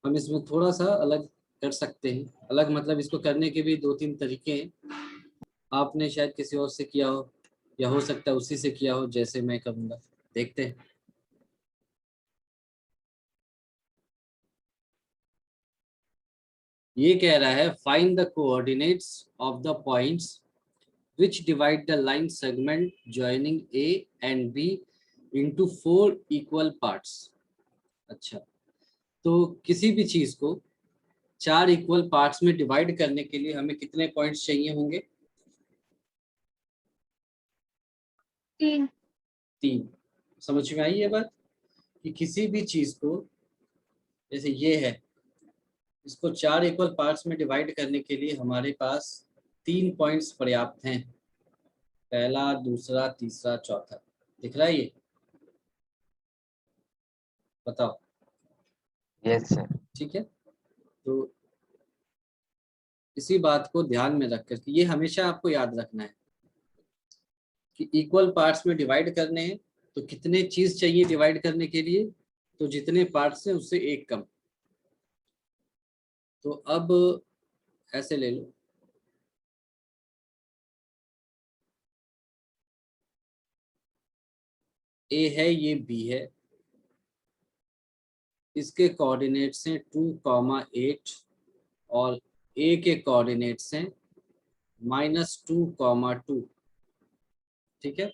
हम इसमें थोड़ा सा अलग कर सकते हैं। अलग मतलब इसको करने के भी 2-3 तरीके हैं। आपने शायद किसी और से किया हो या हो सकता है उसी से किया हो जैसे मैं करूँगा। देखते हैं। ये कह रहा है find the coordinates of the points which divide the line segment joining A and B into 4 equal parts। अच्छा, तो किसी भी चीज को 4 इक्वल पार्ट्स में डिवाइड करने के लिए हमें कितने पॉइंट्स चाहिए होंगे? 3। समझ में आई ये बात कि किसी भी चीज को, जैसे ये है, इसको 4 इक्वल पार्ट्स में डिवाइड करने के लिए हमारे पास 3 पॉइंट्स पर्याप्त हैं। पहला, दूसरा, तीसरा, चौथा। दिख रहा है ये? बताओ। Yes sir. ठीक है, तो इसी बात को ध्यान में रख कर, ये हमेशा आपको याद रखना है कि इक्वल पार्ट्स में डिवाइड करने हैं तो कितने चीज चाहिए डिवाइड करने के लिए? तो जितने पार्ट्स हैं उससे एक कम। तो अब ऐसे ले लो, ए है, ये बी है, इसके कोऑर्डिनेट्स हैं 2,8 और ए के कोऑर्डिनेट्स हैं -2,2। ठीक है,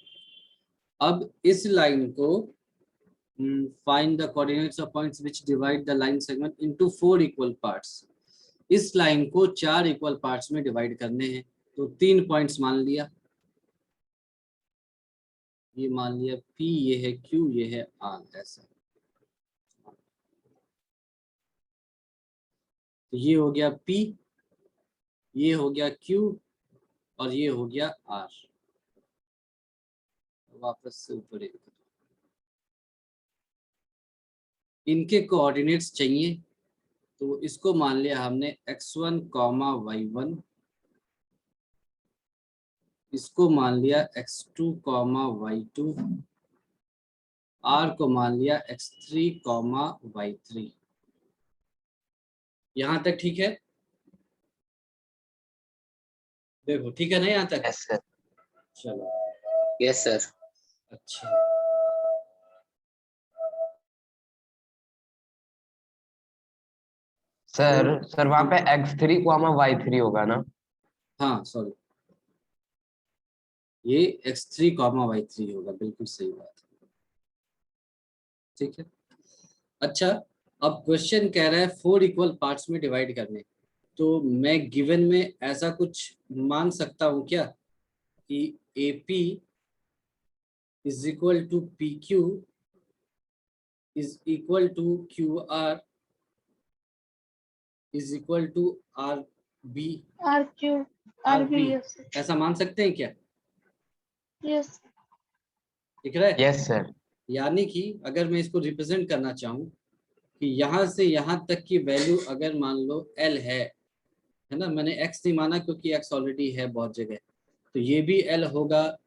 अब इस लाइन को find the coordinates of points which divide the line segment into 4 equal parts. इस लाइन को 4 इक्वल पार्ट्स में डिवाइड करने हैं, तो 3 पॉइंट्स मान लिया। ये मान लिया P, ये है Q, ये है R। ऐसा तो ये हो गया P, ये हो गया Q और ये हो गया R। वापस से ऊपर एक, इनके कोऑर्डिनेट्स चाहिए, तो इसको मान लिया हमने x1, y1, इसको मान लिया x2, y2, R को मान लिया x3, y3। यहाँ तक ठीक है? देखो ठीक है ना यहाँ तक? Yes sir. चलो, यस सर। अच्छा, सर वहां पे x3, y3 होगा ना? हाँ सॉरी, ये x3, y3 होगा, बिल्कुल सही बात है। ठीक है, अच्छा, अब क्वेश्चन कह रहा है 4 इक्वल पार्ट्स में डिवाइड करने। तो मैं गिवन में ऐसा कुछ मान सकता हूँ क्या कि AP is equal to PQ is equal to QR is equal to RB? ऐसा मान सकते हैं क्या? यस। दिख रहा है? Yes sir. यानी कि अगर मैं इसको रिप्रेजेंट करना चाहूँ कि यहाँ से यहाँ तक की वैल्यू अगर मान लो L है ना, मैंने X नहीं माना क्योंकि X ऑलरेडी है बहुत जगह, तो ये भी L होगा,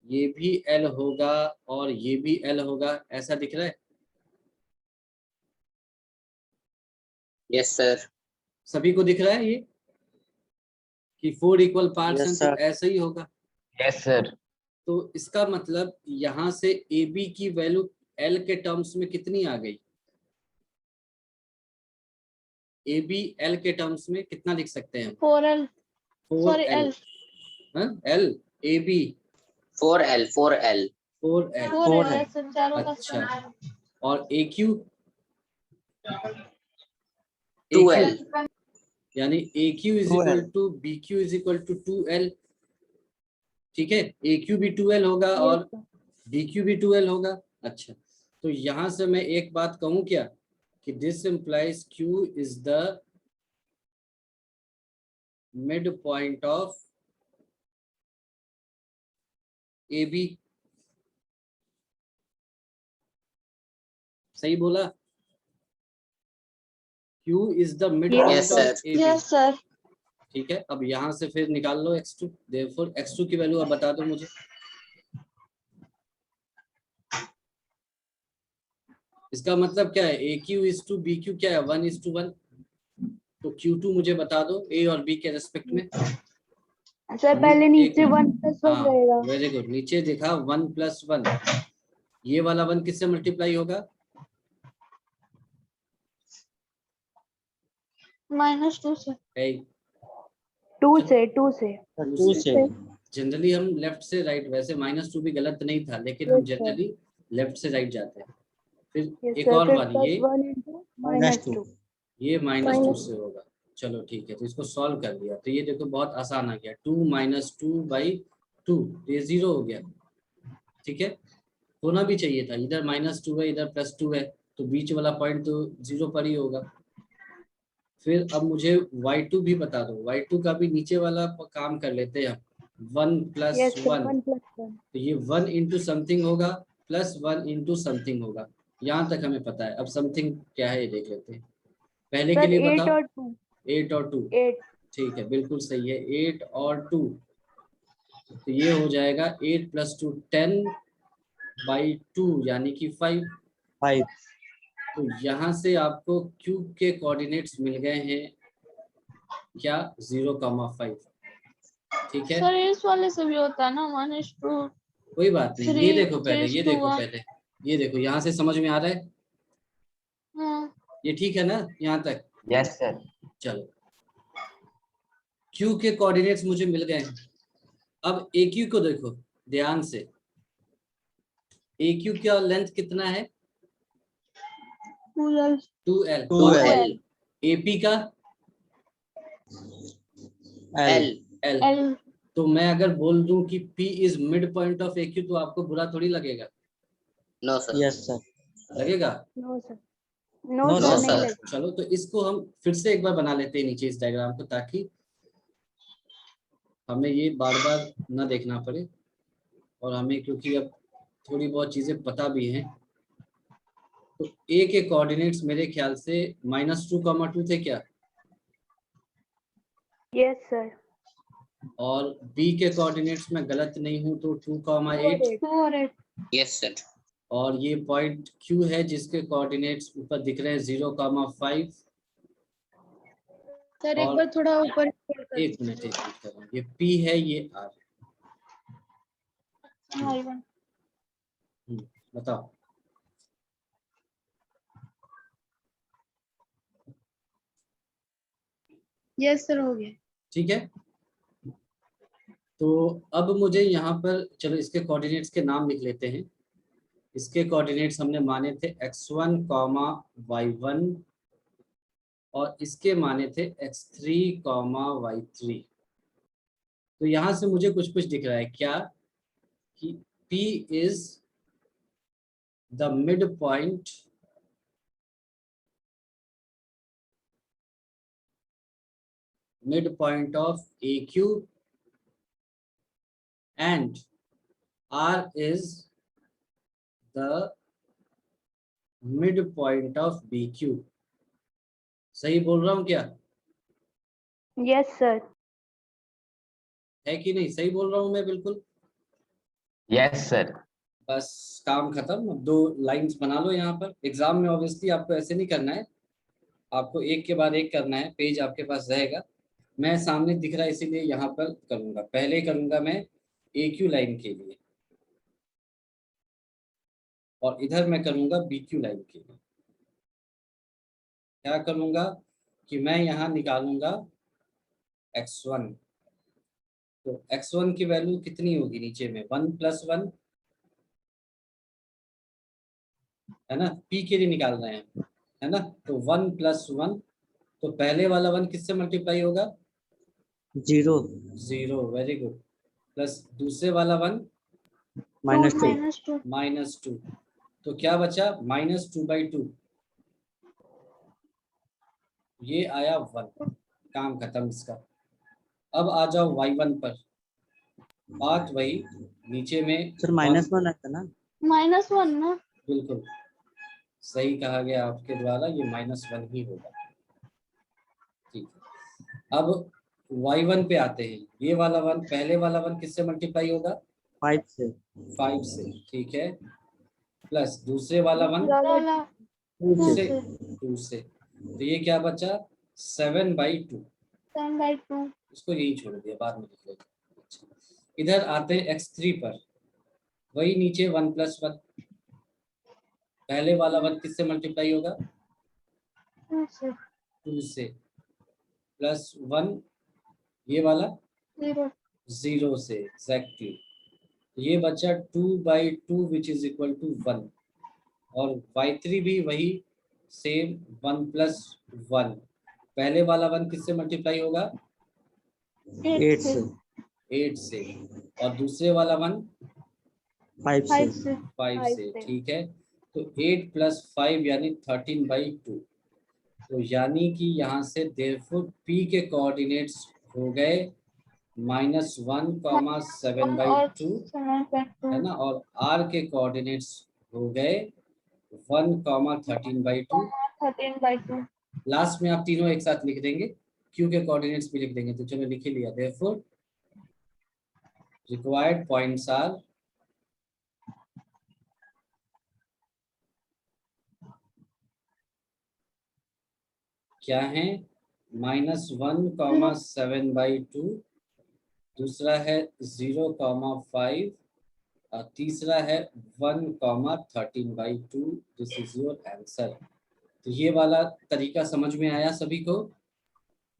ये भी L होगा और ये भी L होगा। ऐसा दिख रहा है? Yes sir. सभी को दिख रहा है ये कि 4 इक्वल पार्ट्स हैं, यस तो सर। ऐसा ही होगा। Yes sir. तो इसका मतलब यहाँ से AB की वैल्यू L के टर्म्स में कितनी आ गई? AB L के टर्म्स में कितना लिख सकते हैं? 4L। Sorry, L। हाँ, L AB 4L 4L 4L। 4L। अच्छा, और AQ 2L यानी AQ is equal to BQ is equal to 2L। ठीक है, AQ भी 2L होगा और BQ भी 2L होगा। अच्छा, तो यहां से मैं एक बात कहूं क्या कि this implies Q is the mid point of AB। सही बोला? Q is the mid Yes, point of sir. AB। Yes sir. ठीक है, अब यहां से फिर निकाल लो x2। देयरफॉर x2 की वैल्यू अब बता दो मुझे। इसका मतलब क्या है, A Q is to B Q क्या है, 1:1। तो Q2 मुझे बता दो ए और बी के रेस्पेक्ट में। सर पहले नीचे 1+1 हाँ रहेगा। वेरी गुड, नीचे देखा 1+1, ये वाला 1 किससे मल्टीप्लाई होगा, -2 से। 2 2 से। 2 से। जनरली हम लेफ्ट से राइट, वैसे -2 भी गलत नहीं था, लेकिन हम जनरली लेफ्ट से राइट जाते हैं। फिर एक और बात, ये +1 into -2। ये -2 से होगा। चलो ठीक है, तो इसको सॉल्व कर लिया, तो ये देखो बहुत आसान आ गया, 2 - 2/2, ये 0 हो गया। ठीक है, होना भी चाहिए था, इधर -2 है इधर +2 है, तो बीच वाला पॉइंट तो 0 पर ही होगा। फिर अब मुझे y2 भी बता दो, y2 का भी नीचे वाला काम कर लेते हैं हम, 1+1, 1+1। तो ये 1 into समथिंग होगा +1 into समथिंग होगा, यहाँ तक हमें पता है। अब समथिंग क्या है ये देख लेते हैं, पहले के सर लिए 8 बताओ। और 2। 8 और 2, 8। ठीक है बिल्कुल सही है, 8 और 2, तो ये हो जाएगा 8 + 2 10/2 यानी कि 5। 5। तो यहाँ से आपको क्यूब के कोऑर्डिनेट्स मिल गए हैं क्या, 0,5। ठीक है, सर इस वाले से भी होता है ना, -2। कोई बात नहीं, 3 ये देखो पहले, 3 ये to देखो 1। पहले, ये देखो यहाँ से समझ में आ रहा है, हाँ। ये ठीक है ना यहाँ तक। Yes sir. चलो क्यू के कोऑर्डिनेट्स मुझे मिल गए हैं। अब ए क्यू को देखो ध्यान से, ए क्यू का लेंथ कितना है, 2L। 2L। 2L एपी का L। L। L। तो मैं अगर बोल दूं कि P is mid point of A Q, तो आपको बुरा थोड़ी लगेगा, नो सर यस सर। लगेगा। No sir. No, no sir. Sir, नहीं लगे। चलो तो इसको हम फिर से एक बार बना लेते हैं नीचे इस डायग्राम को, ताकि हमें ये बार बार ना देखना पड़े, और हमें क्योंकि अब थोड़ी बहुत चीजें पता भी हैं। तो ए के कोऑर्डिनेट्स मेरे ख्याल से -2,2 थे क्या, यस सर। और बी के कोऑर्डिनेट्स में गलत नहीं हूं तो 2,8, 2 और 8। यस सर और ये पॉइंट क्यू है जिसके कोऑर्डिनेट्स ऊपर दिख रहे हैं 0,5। सर एक और बार थोड़ा ऊपर एक मिनट करो, ये पी है ये आर, बताओ। यस सर, हो गया। ठीक है, तो अब मुझे यहाँ पर चलो इसके कोऑर्डिनेट्स के नाम लिख लेते हैं। इसके कोऑर्डिनेट्स हमने माने थे x1, y1, और इसके माने थे x3, y3। तो यहाँ से मुझे कुछ कुछ दिख रहा है क्या, कि P is the mid point of AQ, and R is the midpoint of BQ। सही बोल रहा हूँ क्या, यस सर। है कि नहीं, सही बोल रहा हूँ मैं बिल्कुल। Yes sir. बस काम खत्म, अब 2 लाइंस बना लो यहाँ पर। एग्जाम में ऑब्वियसली आपको ऐसे नहीं करना है, आपको एक के बाद एक करना है, पेज आपके पास रहेगा। मैं सामने दिख रहा है इसीलिए यहाँ पर करूँगा, पहले करूँगा मैं AQ लाइन के लिए, और इधर मैं करूँगा BQ लाइन के लिए। क्या करूँगा कि मैं यहाँ निकालूंगा x1, तो x1 की वैल्यू कितनी होगी नीचे में, 1+1 है ना, P के लिए निकाल रहे हैं है ना, तो 1+1, तो पहले वाला 1 किससे मल्टीप्लाई होगा, 0 0, वेरी गुड, प्लस दूसरे वाला 1 -2 -2, तो क्या बचा, -2/2, ये आया 1, काम खत्म इसका। अब आ जाओ y1 पर, बात वही, नीचे में सर -1 आता ना। -1 ना। बिल्कुल सही कहा गया आपके द्वारा, ये -1 ही होगा। ठीक है, अब y1 पे आते हैं, ये वाला 1, पहले वाला 1 किससे मल्टीप्लाई होगा, 5 से। 5 से, ठीक है, प्लस दूसरे वाला 1 2 से 2 से, तो ये क्या बचा 7/2, 7/2 इसको यही छोड़ दिया, बाद में लिख लेंगे। अच्छा, इधर आते हैं x3 पर, वही नीचे 1 + 1, पहले वाला 1 किससे मल्टीप्लाई होगा 2 से 2 से, प्लस 1 ये वाला 0 0 से, एग्जैक्टली। ये बचा 2/2 विच इज इक्वल टू 1, और y3 भी वही सेम 1 + 1, पहले वाला 1 किससे मल्टीप्लाई होगा 8 से 8 से, और दूसरे वाला 1 5 से 5 से 5 से, ठीक है। तो 8 + 5 यानी 13/2, तो यानी कि यहाँ से देयरफॉर p के कोऑर्डिनेट्स हो गए -1, 7/2 है ना, और r के कोऑर्डिनेट्स हो गए 1, 13/2। 13/2 लास्ट में आप तीनों एक साथ लिख देंगे, q के कोऑर्डिनेट्स भी लिख देंगे, तो चलो लिख ही लिया। देयरफॉर रिक्वायर्ड पॉइंट्स आर क्या है -1, 7/2, दूसरा है 0, 5, और तीसरा है 1, 13/2। This is your answer. तो ये वाला तरीका समझ में आया सभी को,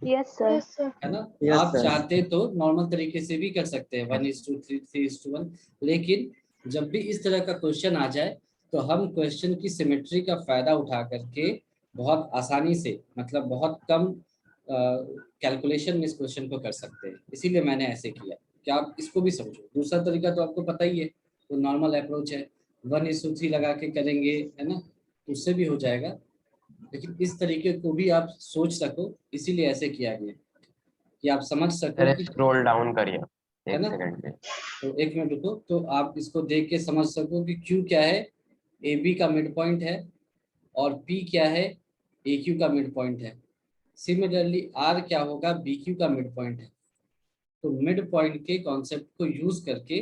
यस सर है ना। Yes, आप sir. चाहते तो नॉर्मल तरीके से भी कर सकते हैं 1:3, 3:1, लेकिन जब भी इस तरह का क्वेश्चन आ जाए तो हम क्वेश्चन की सिमेट्री का फायदा उठा करके बहुत आसानी से, मतलब बहुत कम कैलकुलेशन में इस क्वेश्चन को कर सकते हैं, इसीलिए मैंने ऐसे किया कि आप इसको भी समझो। दूसरा तरीका तो आपको पता ही है, तो नॉर्मल अप्रोच है, 1:3 लगा के करेंगे, है ना, उससे भी हो जाएगा, लेकिन इस तरीके को भी आप सोच सको, इसीलिए ऐसे किया गया कि आप समझ सको सर कि, स्क्रॉल डाउन करिए है एक ना। सेकंड पे। तो 1 मिनट रुको, तो आप इसको देख के समझ सको कि Q क्या है, AB का मिड पॉइंट है, और P क्या है, AQ का मिड पॉइंट है। सिमिलरली R क्या होगा, BQ का मिड पॉइंट है। तो मिड पॉइंट के कॉन्सेप्ट को यूज करके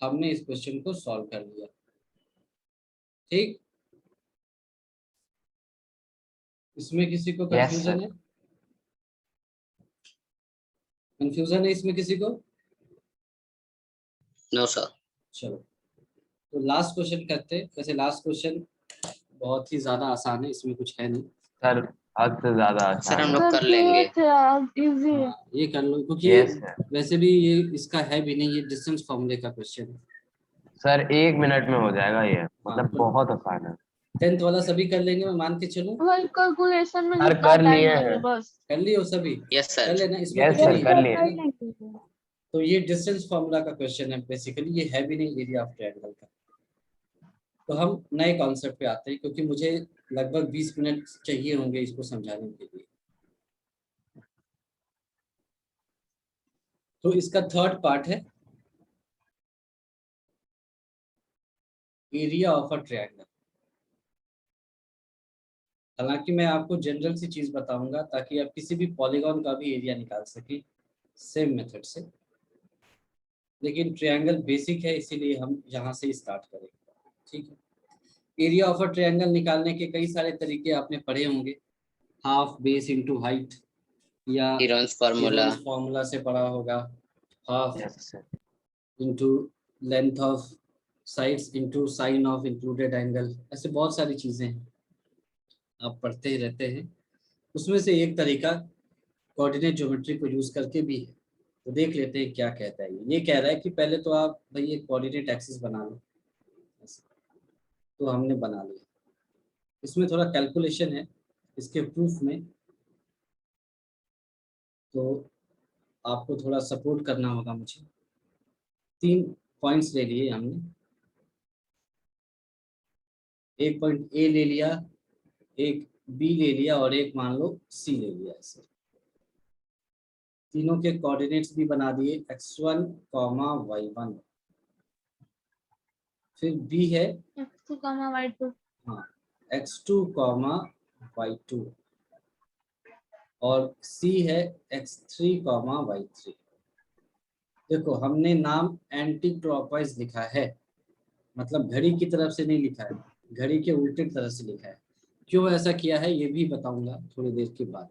हमने इस क्वेश्चन को सॉल्व कर लिया, ठीक। इसमें किसी को यस कंफ्यूजन सर। है, कंफ्यूजन है इसमें किसी को? No, sir. चलो, तो लास्ट क्वेश्चन करते हैं। वैसे लास्ट क्वेश्चन बहुत ही ज्यादा आसान है, इसमें कुछ है नहीं। सर हद से ज्यादा सर आसान हम है। लोग कर लेंगे। इजी है हाँ, ये कर लो, क्योंकि यस सर। वैसे भी ये इसका है भी नहीं, ये डिस्टेंस फॉर्मूले का क्वेश्चन है। सर 1 मिनट में हो जाएगा ये, हाँ, मतलब तो बहुत आसान है। 10th वाला सभी कर लेंगे, मैं मान के चलूं। वही कैलकुलेशन में सर जितना कर टाइम लिए लगे हैं। बस कर लिए हो सभी? Yes, sir. कर लेना, इसमें यस कुछ सर नहीं कर है, लिए। है ना? तो ये डिस्टेंस फॉर्मूला का क्वेश्चन है बेसिकली, ये है भी नहीं एरिया ऑफ ट्रायंगल का। तो हम नए कॉन्सेप्ट पे आते हैं, क्योंकि मुझे लगभग 20 मिनट चाहिए होंगे इसको समझाने के लिए। तो इसका थर्ड पार्ट है एरिया ऑफ अ ट्रायंगल। हालांकि मैं आपको जनरल सी चीज बताऊंगा ताकि आप किसी भी पॉलीगॉन का भी एरिया निकाल सके सेम मेथड से, लेकिन ट्रायंगल बेसिक है, इसीलिए हम यहाँ से स्टार्ट करेंगे, ठीक है। एरिया ऑफ अ ट्रायंगल निकालने के कई सारे तरीके आपने पढ़े होंगे, हाफ बेस इनटू हाइट, या Heron's formula. फॉर्मूला से पढ़ा होगा, half yes sir. Into length of sides into sine of included angle, ऐसे बहुत सारी चीजें हैं, आप पढ़ते ही रहते हैं। उसमें से एक तरीका कोऑर्डिनेट ज्योमेट्री को यूज करके भी है, तो देख लेते हैं क्या कहता है। ये कह रहा है कि पहले तो आप भाई एक कोऑर्डिनेट एक्सिस बना लो, तो हमने बना लिया। इसमें थोड़ा कैलकुलेशन है इसके प्रूफ में, तो आपको थोड़ा सपोर्ट करना होगा मुझे। 3 पॉइंट्स ले लिए हमने, एक पॉइंट ए ले लिया, एक बी ले लिया, और एक मान लो सी ले लिया। ऐसे तीनों के कोऑर्डिनेट्स भी बना दिए, x1, y1। फिर बी है x2, y2 हाँ x2, y2, और सी है x3, y3। देखो हमने नाम एंटी क्लॉकवाइज लिखा है, मतलब घड़ी की तरफ से नहीं लिखा है, घड़ी के उल्टे तरफ से लिखा है। क्यों ऐसा किया है ये भी बताऊंगा थोड़ी देर के बाद।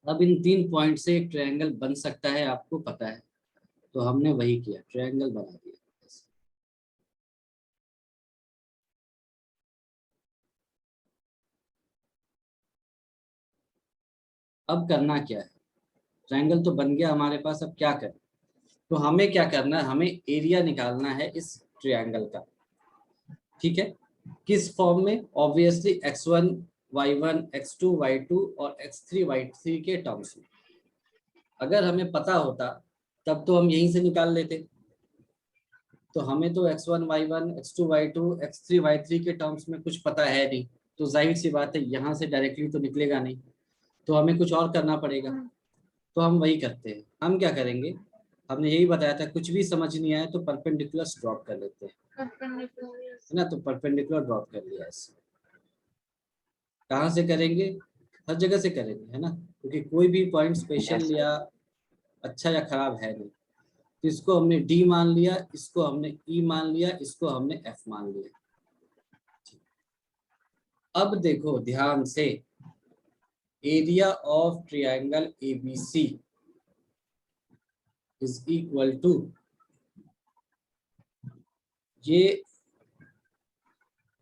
अब इन 3 पॉइंट से एक ट्रायंगल बन सकता है, आपको पता है, तो हमने वही किया, ट्रायंगल बना दिया। अब करना क्या है, ट्रायंगल तो बन गया हमारे पास, अब क्या करें? तो हमें क्या करना है, हमें एरिया निकालना है इस ट्रायंगल का। ठीक है, किस फॉर्म में? Obviously x1 y1 x2 y2 और x3 y3 के टर्म्स में। अगर हमें पता होता तब तो हम यहीं से निकाल लेते, तो हमें तो x1 y1 x2 y2 x3 y3 के टर्म्स में कुछ पता है नहीं, तो जाहिर सी बात है यहाँ से डायरेक्टली तो निकलेगा नहीं, तो हमें कुछ और करना पड़ेगा। तो हम वही करते हैं। हम क्या करेंगे, हमने यही बताया था, कुछ भी समझ नहीं आया तो परपेंडिकुलर ड्रॉप कर लेते हैं, है ना। तो परपेंडिकुलर ड्रॉप कर लिया ऐसे। कहाँ से करेंगे? हर जगह से करेंगे, है ना, क्योंकि कोई भी पॉइंट स्पेशल Yes, या अच्छा या खराब है नहीं। तो इसको हमने डी मान लिया, इसको हमने ई मान लिया, इसको हमने एफ मान लिया। अब देखो ध्यान से, area of triangle ABC is equal to, ये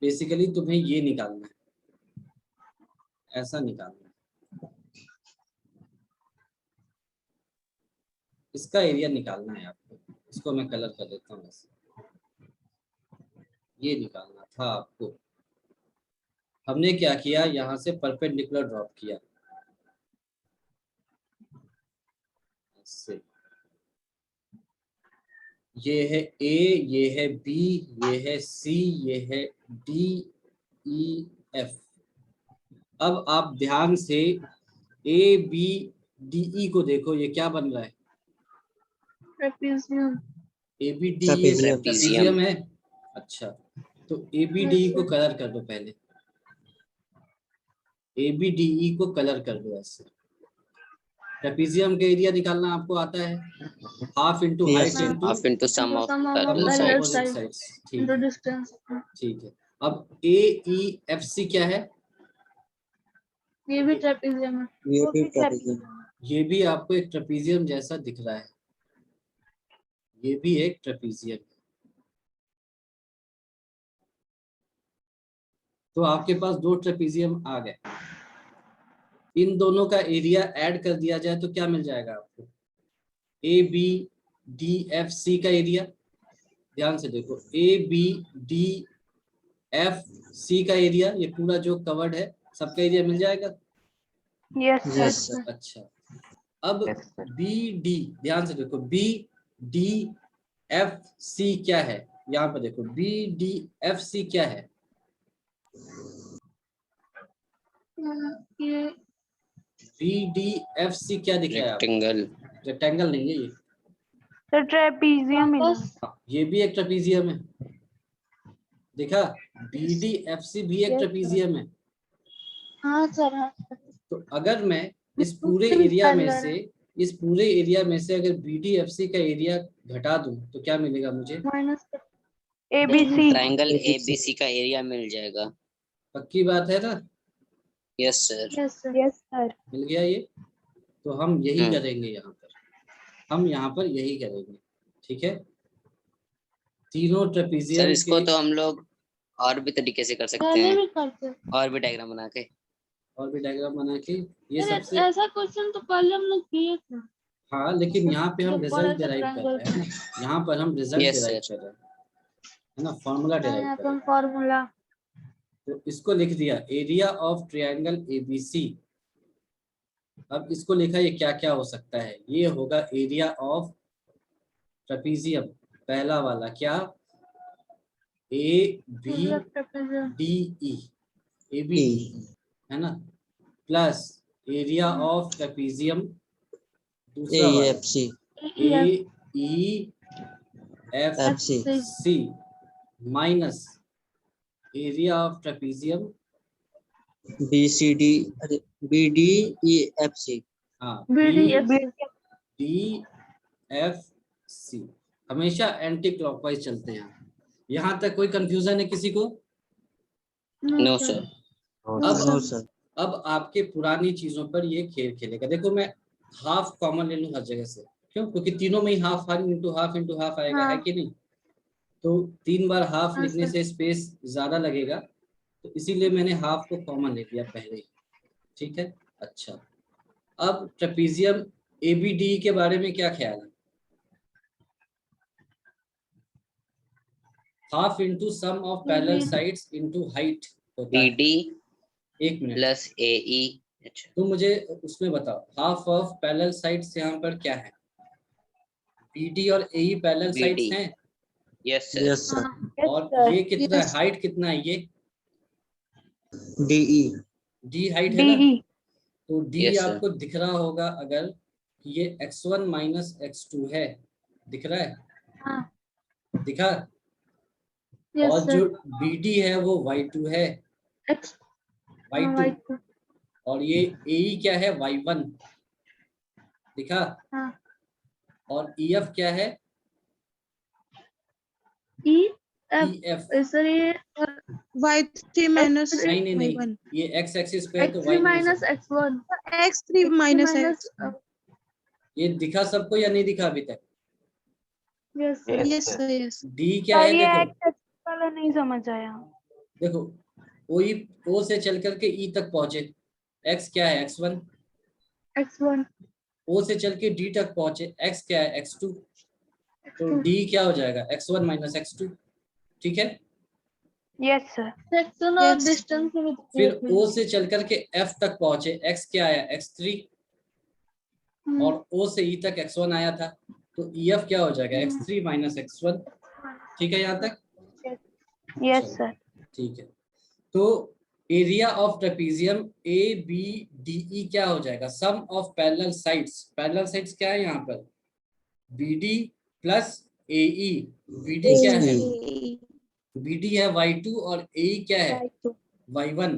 बेसिकली तुम्हें ये निकालना है, ऐसा निकालना है, इसका एरिया निकालना है आपको। इसको मैं कलर कर देता हूँ ऐसे, ये निकालना था आपको। हमने क्या किया, यहाँ से परपेंडिकुलर ड्रॉप किया ऐसे। ये है ए, ये है बी, ये है सी, ये है डी, ई, एफ। अब आप ध्यान से ए बी डी ई को देखो, ये क्या बन रहा है? ट्रेपेजियम। ए बी डी ये ट्रेपेजियम। ट्रेपेजियम है। अच्छा, तो ए बी डी को कलर कर दो पहले, ए बी डी ई को कलर कर दो ऐसे। ट्रेपेजियम का एरिया निकालना आपको आता है, half into Yes, height sir. Into half into sum of parallel parallel sides. Opposite sides. Sides. ठीक into है, distance. ठीक है। अब ए ई एफ सी क्या है? ये भी ट्रेपेजियम है। ये भी ट्रेपेजियम। ये भी आपको एक ट्रेपेजियम जैसा दिख रहा है, ये भी एक ट्रेपेजियम है। तो आपके पास 2 ट्रेपेजियम आ गए। इन दोनों का एरिया ऐड कर दिया जाए तो क्या मिल जाएगा आपको? A B D F C का एरिया, ध्यान से देखो, A B D F C का एरिया, ये पूरा जो कवर्ड है सबका एरिया मिल जाएगा। Yes Yes, sir. अच्छा, अब yes, sir. बी डी, ध्यान से देखो, बी डी एफ सी क्या है? यहाँ पर देखो, बी डी एफ सी क्या है? ये बी डी एफ सी क्या दिख रहा है आपको? Rectangle. रेक्टेंगल नहीं है ये, तो ट्रेपेजियम है। ये भी एक ट्रेपेजियम है। देखा, बी डी एफ सी भी एक Yes, ट्रेपेजियम है। हाँ सर। तो अगर मैं इस पूरे एरिया में से, इस पूरे एरिया में से अगर बी डी एफ सी का एरिया घटा दूं तो क्या मिलेगा मुझे? Minus ABC। Triangle ABC. ABC का एरिया मिल जाएगा. पक्की बात है ना? Yes sir. Yes sir. मिल गया ये। तो हम यही हम्म। करेंगे यहाँ पर, हम यहाँ पर यही करेंगे। ठीक है, तीनों सर ट्रेपेजियम इसको के तो हम लोग और भी तरीके से कर सकते पहले हैं, भी करते हैं। और भी डायग्राम बना के. और भी डायग्राम बना के, ये अरे, सबसे, ऐसा क्वेश्चन तो पहले हम लोग किए थे। हाँ, लेकिन यहाँ पे हम तो रिजल्ट बड़ा सा डिराइव कर triangle रहे हैं ना, यहाँ पर हम रिजल्ट Yes, डिराइव sir. कर रहे हैं, है ना, फॉर्मूला डिराइव यहाँ कर पर रहे हैं। फॉर्मूला। तो इसको लिख दिया, एरिया ऑफ ट्रायंगल एबीसी। अब इसको लिखा, ये क्या क्या हो सकता है? ये होगा एरिया ऑफ ट्रेपेजियम, पहला वाला क्या, A B trapezium. D E, A B D, है ना, प्लस एरिया ऑफ ट्रेपेजियम दूसरा वाला, AFC. A E F FC. C, minus area of trapezium, BCD. अरे BDEFC. हाँ, BDF। D F C. हमेशा एंटी क्लॉकवाइज चलते हैं, यहाँ तक कोई कंफ्यूजन है किसी को? No sir. No sir. अब आपके पुरानी चीजों पर ये खेल खेलेगा। देखो मैं हाफ कॉमन ले लूं हर जगह से, क्यों? क्योंकि तीनों में ही हाफ इंटू हाफ आएगा, है हाँ। कि नहीं? तो 3 बार हाफ हाँ, लिखने सर। से स्पेस ज्यादा लगेगा, तो इसीलिए मैंने हाफ को कॉमन ले लिया पहले ही। ठीक है, अच्छा। अब ट्रेपीजियम ABD के बारे में क्या ख्याल है? Half into sum of parallel sides into height होता है। BD एक मिनट, प्लस AE। अच्छा, तो मुझे उसमें बताओ, हाफ ऑफ पैरेलल साइड्स यहाँ पर क्या है? BD और AE पैरेलल साइड्स BD। हैं। Yes sir. Yes sir. Yes, और sir. ये कितना है? Yes. हाइट कितना है? ये DE। D हाइट है ना? DE. तो D Yes, sir. आपको दिख रहा होगा अगर कि ये x1 माइनस x2 है, दिख रहा है? हाँ. दिखा? Yes, और sir. जो BD है वो y2 है, X. y2। White. और ये AE क्या है? y1, दिखा? हाँ. और EF क्या है? E. F. EF। सर ये y3 minus नहीं, y1 ये x एक्सिस पे है तो X3 y minus X1. x3 minus x। ये दिखा सबको या नहीं दिखा अभी तक? Yes, sir. yes sir yes D क्या है? ये देखो X वाला नहीं समझ आया. देखो, O से चल करके E तक पहुंचे, x क्या है? x1। X1. O से चल के D तक पहुंचे, x क्या है? x2। तो D क्या हो जाएगा? x1 minus x2। ठीक है। Yes, sir. Section और Yes. distance फिर O से चल करके F तक पहुंचे, x क्या आया? x3। और O से E तक x1 आया था, तो EF क्या हो जाएगा? x3 minus x1। ठीक है यहाँ तक? Yes, sir. ठीक है। तो एरिया ऑफ ट्रेपीजियम ABDE क्या हो जाएगा? Sum of parallel sides. Parallel sides क्या है यहाँ पर? BD plus AE। BD क्या है? BD है y2 और AE क्या है? y1।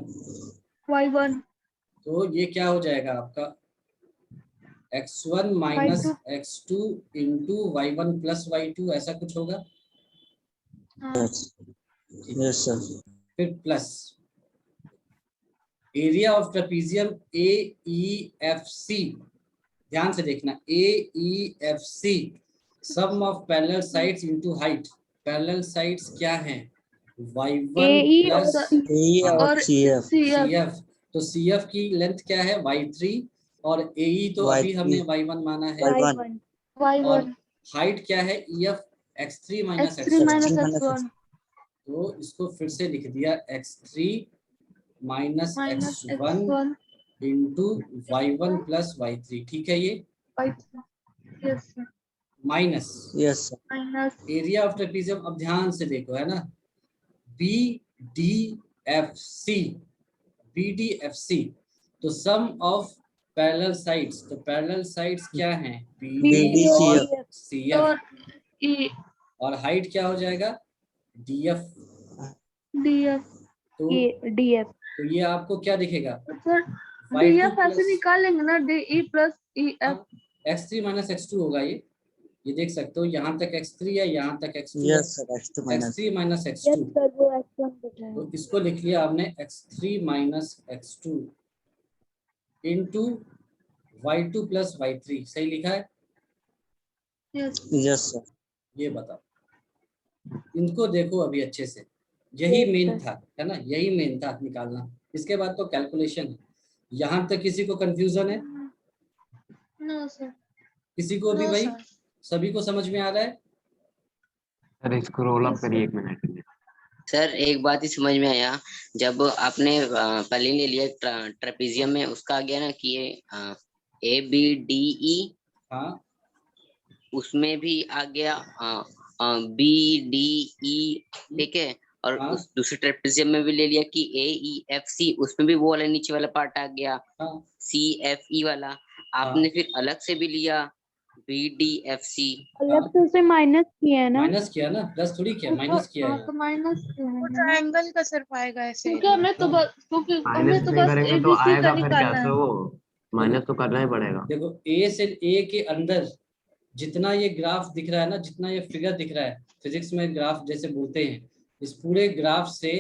Y1. तो ये क्या हो जाएगा आपका? x1 minus x2 into y1 plus y2, ऐसा कुछ होगा। Yes sir. फिर plus area of trapezium AEFC। ध्यान से देखना, AEFC sum of parallel sides into height. Parallel sides क्या हैं? y1 AE प्लस AE और CF। CF। तो CF की लेंथ क्या है? y3। और AE तो अभी Y3 हमने y1 माना है। Y1। और Y1. हाइट क्या है? EF x3 minus X3 x1। minus minus X1. तो इसको फिर से लिख दिया, x3 minus Minus x1 X1. Into y1 plus y3। ठीक है, ये Y2. Yes, sir. Minus yes sir. Minus. Area of trapezium. अब ध्यान से देखो, है ना, BDFC। BDFC तो सम ऑफ पैरेलल साइड्स। तो पैरेलल साइड्स क्या हैं? BD और CF। और E. और हाइट क्या हो जाएगा? DF। DF. तो DF. तो ये आपको क्या दिखेगा? सर Y2 DF ऐसे प्लस निकालेंगे ना, DE plus EF. x3 minus x2 होगा। ये देख सकते हो, यहाँ तक x3 है, यहाँ तक x2 है। Yes sir. x2 minus x3 minus x2। Sir वो X1 बताया. तो इसको लिख लिया आपने x3 minus x2 into y2 plus y3। सही लिखा है? Yes. Yes sir. ये बताओ, इनको देखो अभी अच्छे से। यही Yes, मेन sir. था, है ना? यही मेन था निकालना। इसके बाद तो कैलकुलेशन है। यहाँ तक किसी को कंफ्यूजन है? No, sir. किसी को भी No, भाई? sir. सभी को समझ में आ रहा है? सर स्क्रॉल अप करिए 1 मिनट के लिए। सर एक बात ही समझ में आया, जब आपने पहले ले लिया ट्रेपीजियम में, उसका आ गया ना कि ये ABDE, हाँ उसमें भी आ गया BDE। ठीक है। और हाँ। उस दूसरे ट्रेपीजियम में भी ले लिया कि AEFC, उसमें भी वो वाला नीचे वाला पार्ट आ गया, हाँ CFE वाला। आपने फिर अलग से भी लिया BDFC। अलग से उसे माइनस किया है ना. माइनस किया ना, प्लस थोड़ी किया, माइनस किया हाँ है। तो माइनस किया है वो ना. ट्रायंगल का सर पाएगा ऐसे। क्योंकि हमें तो बस क्योंकि हमें माइनस तो नहीं बस करेंगे तो ABC का आएगा फिर निकालना कैसे? है. वो माइनस तो करना ही पड़ेगा। देखो A से A के अंदर जितना ये ग्राफ दिख रहा है ना, जितना ये फिगर दिख रहा है फिजिक्स में ग्राफ जैसे बोलते हैं, इस पूरे ग्राफ से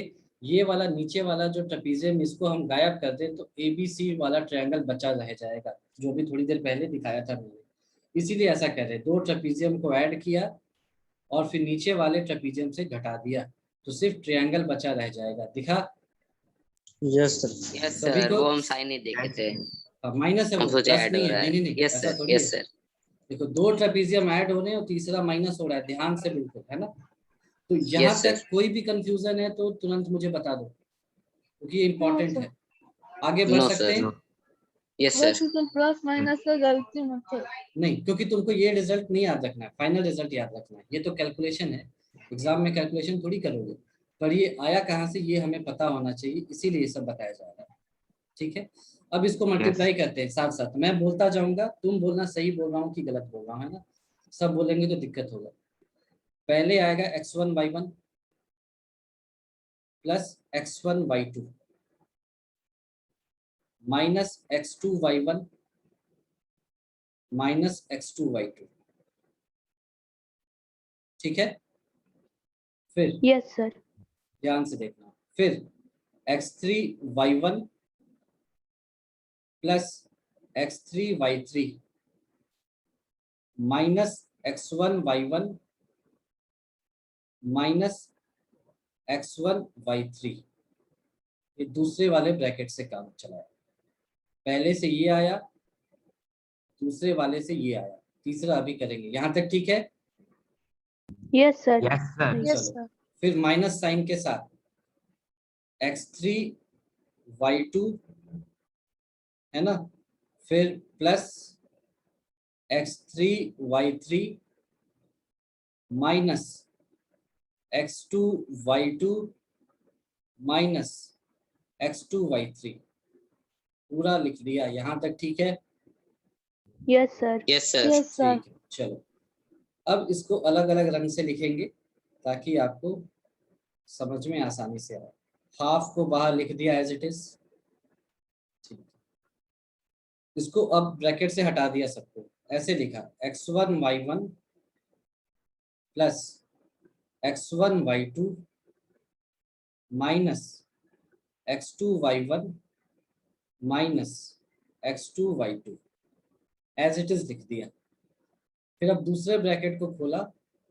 ये वाला नीचे वाला जो ट्रेपीजियम, इसको हम गायब कर दें तो ABC वाला ट्रायंगल बचा रह जाएगा, जो भी थोड़ी देर पहले दिखाया था मैंने। इसीलिए ऐसा कर रहे हैं, 2 ट्रेपीजियम को ऐड किया और फिर नीचे वाले ट्रेपीजियम से घटा दिया, तो सिर्फ ट्रायंगल बचा रह जाएगा। दिखा? Yes sir. यस सभी सर, को? वो हम साइन नहीं देखे थे, माइनस है हम वो, सोचे प्लस ऐड नहीं हो है। रहा है। नहीं नहीं नहीं, यस ऐसा सर, थोड़ी है। Yes sir. देखो 2 ट्रेपीजियम ऐड हो रहे हैं और तीसरा माइनस हो रहा है, ध्यान से बिल्कुल, है ना? तो यहाँ Yes, तक sir. कोई भी कंफ्यूजन है तो तुरंत मुझे बता दो, क्योंकि ये इम्पोर्टेंट sir. है। आगे बढ़ No, सकते sir. हैं? Yes sir. बस इसमें प्लस माइनस का गलती मत हो। नहीं, क्योंकि तुमको ये रिजल्ट नहीं याद रखना है, फाइनल रिजल्ट याद रखना है। ये तो कैलकुलेशन है, एग्जाम में कैलकुलेशन थोड़ी करोगे, पर ये आया कहाँ से ये हमें पता होना चाहिए, इसीलिए ये सब बताया जा रहा है। ठीक है, अब इसको मल्टीप्लाई करते हैं साथ साथ, मैं बोलता जाऊंगा, तुम बोलना सही बोल रहा हूँ कि गलत बोल रहा हूँ, है ना? सब बोलेंगे तो दिक्कत होगा। पहले आएगा x1 y1 plus x1 y2 minus x2 y1 minus x2 y2। ठीक है, फिर यस सर। ध्यान से देखना, फिर x3 y1 plus x3 y3 minus x1 y1 minus x1 y3। ये दूसरे वाले ब्रैकेट से काम चलाया, पहले से ये आया, दूसरे वाले से ये आया, तीसरा अभी करेंगे। यहाँ तक ठीक है? Yes sir. Yes sir. Yes, चलो, sir. फिर माइनस साइन के साथ x3 y2, है ना? फिर plus x3 y3 minus x2 y2 minus x2 y3। पूरा लिख दिया, यहाँ तक ठीक है? Yes sir. Yes sir. Yes sir. ठीक है, चलो अब इसको अलग अलग रंग से लिखेंगे ताकि आपको समझ में आसानी से आए। हाफ को बाहर लिख दिया एज इट इज। ठीक, इसको अब ब्रैकेट से हटा दिया सबको, ऐसे लिखा x1 y1 plus x1 y2 minus x2 y1 minus x2 y2 as it is लिख दिया। फिर अब दूसरे ब्रैकेट को खोला,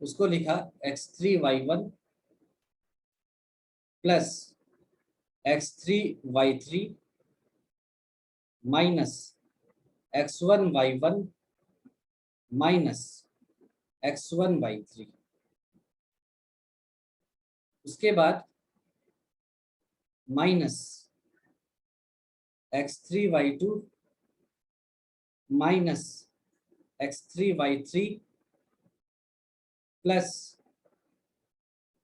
उसको लिखा x3 y1 plus x3 y3 minus x1 y1 minus x1 y3। उसके बाद minus x3 y2 minus x3 y3 plus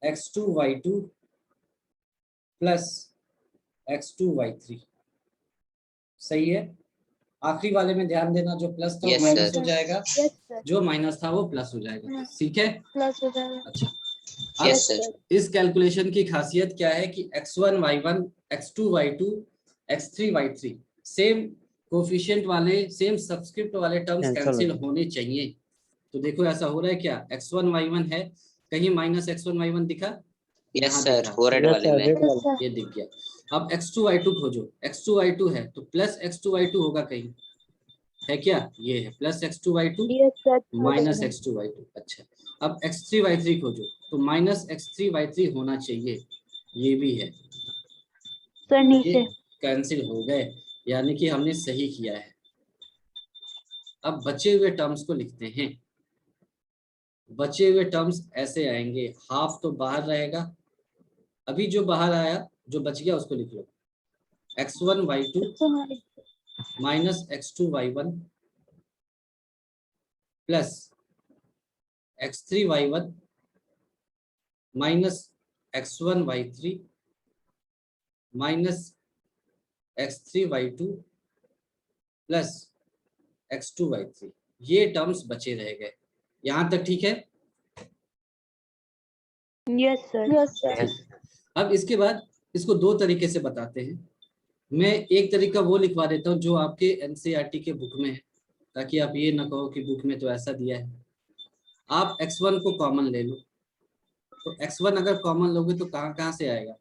x2 y2 plus x2 y3। सही है? आखिरी वाले में ध्यान देना, जो प्लस था वो Yes, माइनस sir. हो जाएगा, यस सर। जो माइनस था वो प्लस हो जाएगा। ठीक है? प्लस हो जाएगा। अच्छा, यस अब सर। इस कैलकुलेशन की खासियत क्या है कि x1 y1 x2 y2 x3 y3 same coefficient वाले, सेम सब्सक्रिप्ट वाले टर्म्स Cancel कैंसिल हो होने चाहिए। तो देखो ऐसा हो रहा है क्या, x1 y1 है, कहीं माइनस x1 y1 दिखा? यस यहाँ सर, दिखा, वो रेड यस वाले सर, में। रेड यस वाला। सर। ये दिख गया। अब x2 y2 खोजो, x2 y2 है तो प्लस x2 y2 होगा कहीं, है क्या? ये है plus x2 y2 yes sir. Minus x2 y2। अच्छा, अब x3 y3 खोजो तो माइनस x3 y3 होना चाहिए, ये भी है, सर ये नीचे। कैंसिल हो गए, यानी कि हमने सही किया है। अब बचे हुए टर्म्स को लिखते हैं। बचे हुए टर्म्स ऐसे आएंगे, हाफ तो बाहर रहेगा, अभी जो बाहर आया, जो बच गया उसको लिख लो, x1 y2 minus x2 y1 plus x3 y1 minus x1 y3 minus x3 y2 plus x2 y3। ये टर्म्स बचे रह गए। यहाँ तक ठीक है? Yes sir. Yes sir. अब इसके बाद इसको दो तरीके से बताते हैं। मैं एक तरीका वो लिखवा देता हूँ जो आपके एनसीईआरटी के बुक में है, ताकि आप ये ना कहो कि बुक में तो ऐसा दिया है। आप x1 को कॉमन ले लो, तो x1 अगर कॉमन लोगे तो कहाँ कहाँ से आएगा,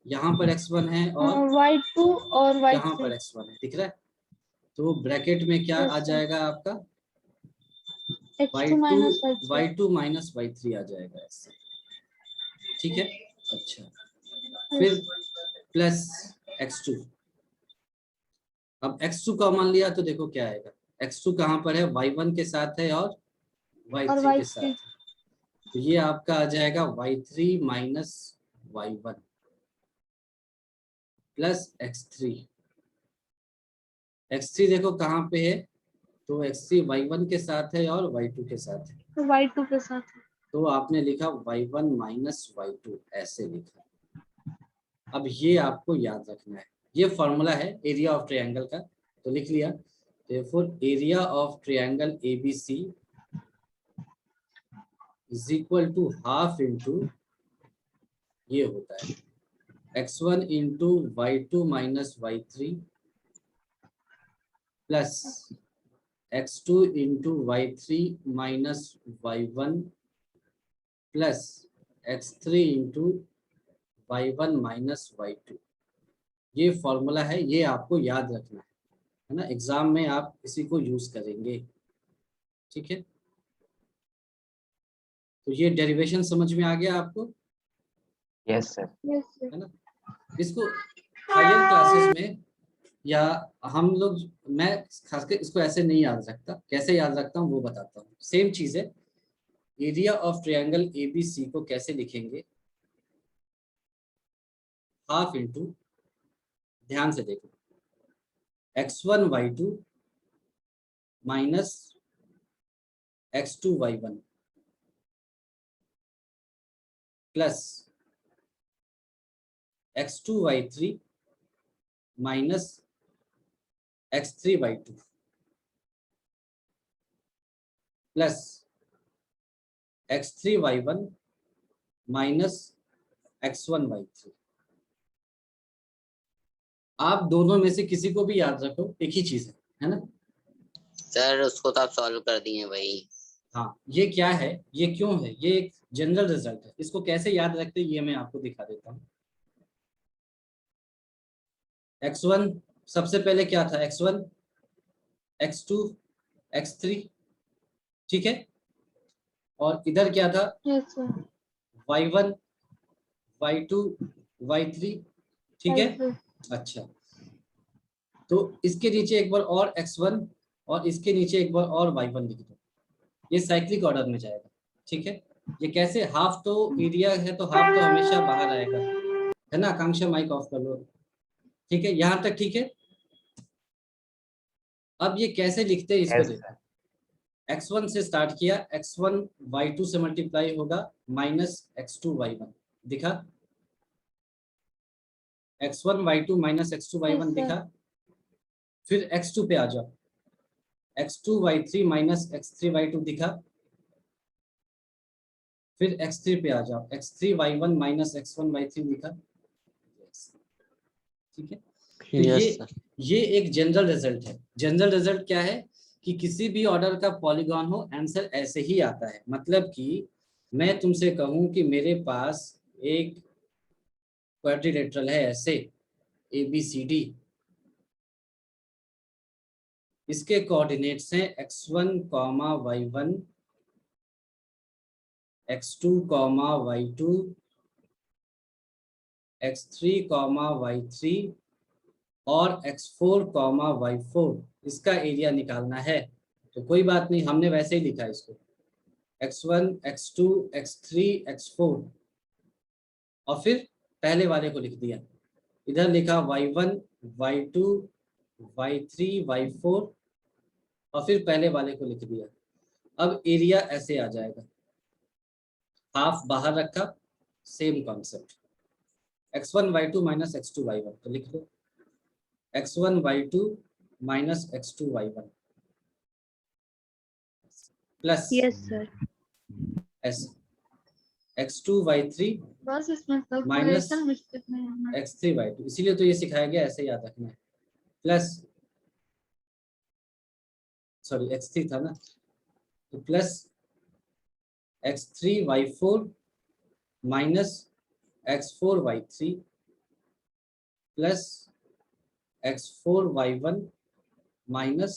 यहाँ पर x1 है और Y2 और यहाँ Y3। पर x1 है, दिख रहा है। तो ब्रैकेट में क्या Yes, आ sir. जाएगा आपका, X2 minus Y3। y2 minus y3 आ जाएगा ऐसे, ठीक है। अच्छा, Yes. फिर प्लस x2। अब x2 कॉमन लिया तो देखो क्या आएगा, x2 कहाँ पर है, y1 के साथ है और और y3 के Y3। साथ है। तो ये आपका आ जाएगा y3 minus y1 plus x3। x3 देखो कहाँ पे है, तो x3 y1 के साथ है और y2 के साथ है। तो Y2 के साथ। तो आपने लिखा y1 माइनस y2 ऐसे लिखा। अब ये आपको याद रखना है, ये फॉर्मूला है एरिया ऑफ ट्रायंगल का, तो लिख लिया। therefore area of triangle ABC is equal to half into, ये होता है x1 into y2 minus y3 plus x2 into y3 minus y1 plus x3 into y1 minus y2। ये formula है, ये आपको याद रखना है ना, एग्जाम में आप इसी को यूज करेंगे, ठीक है। तो ये डेरिवेशन समझ में आ गया आपको, यस सर। Yes, sir. है ना। इसको हायर क्लासेस में या हम लोग, मैं खासकर इसको ऐसे नहीं याद रखता, कैसे याद रखता हूँ वो बताता हूँ। सेम चीज है, एरिया ऑफ ट्रायंगल ABC को कैसे लिखेंगे, हाफ इंटू, ध्यान से देखो, x1 y2 minus x2 y1 plus x2 y3 minus x3 y2 plus x3 y1 minus x1 y3। आप दोनों में से किसी को भी याद रखो, एक ही चीज है ना। सर उसको तो आप सॉल्व कर दिए भाई। हाँ, ये क्या है, ये क्यों है, ये एक जनरल रिजल्ट है, इसको कैसे याद रखते हैं ये मैं आपको दिखा देता हूँ। x1 सबसे पहले क्या था, x1 x2 x3, ठीक है। और इधर क्या था, Yes, sir. y1 y2 y3, ठीक है। Yes, sir. अच्छा, तो इसके नीचे एक बार और x1 और इसके नीचे एक बार और y1 लिख दो, ये साइक्लिक ऑर्डर में जाएगा, ठीक है। ये कैसे, हाफ तो एरिया है तो हाफ तो हमेशा बाहर आएगा, है ना। आकांक्षा माइक ऑफ कर लो, ठीक है, यहाँ तक ठीक है। अब ये कैसे लिखते हैं इसको यस देखो, सर। x1 से स्टार्ट किया, x1 y2 से मल्टीप्लाई होगा माइनस x2 y1, दिखा, x1 y2 minus x2 y1 Yes, sir. दिखा। फिर x2 पे आ जाओ, x2 y3 minus x3 y2 दिखा। फिर x3 पे आ जाओ, x3 y1 minus x1 y3 दिखा, ठीक है। तो Yes, sir. ये एक जनरल रिजल्ट है। जनरल रिजल्ट क्या है कि किसी भी ऑर्डर का पॉलीगॉन हो, आंसर ऐसे ही आता है। मतलब कि मैं तुमसे कहूं कि मेरे पास एक क्वाड्रिलेटरल है ऐसे ABCD, इसके कोऑर्डिनेट्स हैं x1, y1, x2, y2, x3, y3 और x4, y4, इसका एरिया निकालना है। तो कोई बात नहीं, हमने वैसे ही लिखा इसको, x1, x2, x3, x4 और फिर पहले वाले को लिख दिया। इधर लिखा y1, y2, y3, y4 और फिर पहले वाले को लिख दिया। अब एरिया ऐसे आ जाएगा, हाफ बाहर रखा, same concept, x1 y2 minus x2 y1, तो लिख लो x1 y2 minus x2 y1 plus Yes, sir. ऐसे x2 y3 बस इसमें माइनस कैलकुलेशन मिस्टेक नहीं होना। x3 y2, इसीलिए तो ये सिखाया गया, ऐसे याद रखना है। प्लस, सॉरी x3 था ना, तो plus x3 y4 minus x4y3 plus x4y1 minus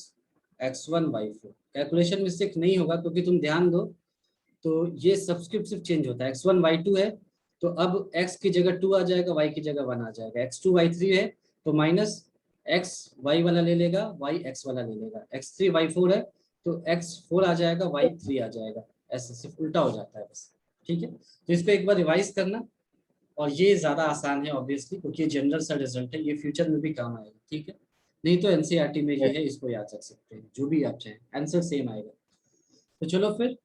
x1y4। Calculation mistake नहीं होगा क्योंकि तुम ध्यान दो तो ये सब्सक्रिप्ट सिर्फ चेंज होता है। x1 y2 है तो अब x की जगह 2 आ जाएगा, y की जगह 1 आ जाएगा। x2 y3 है तो माइनस x y वाला ले लेगा, y x वाला ले लेगा। x3 y4 है तो x 4 आ जाएगा, y 3 आ जाएगा। ऐसे सिर्फ उल्टा हो जाता है बस। ठीक है, तो इसको एक बार रिवाइज करना, और ये ज्यादा आसान है ऑब्वियसली क्योंकि ये जनरल सा रिजल्ट है, ये फ्यूचर में भी काम आएगा। ठीक है, नहीं तो एनसीईआरटी में ये है, इसको याद रख सकते हैं, जो भी आप चाहें आंसर सेम आएगा। तो चलो फिर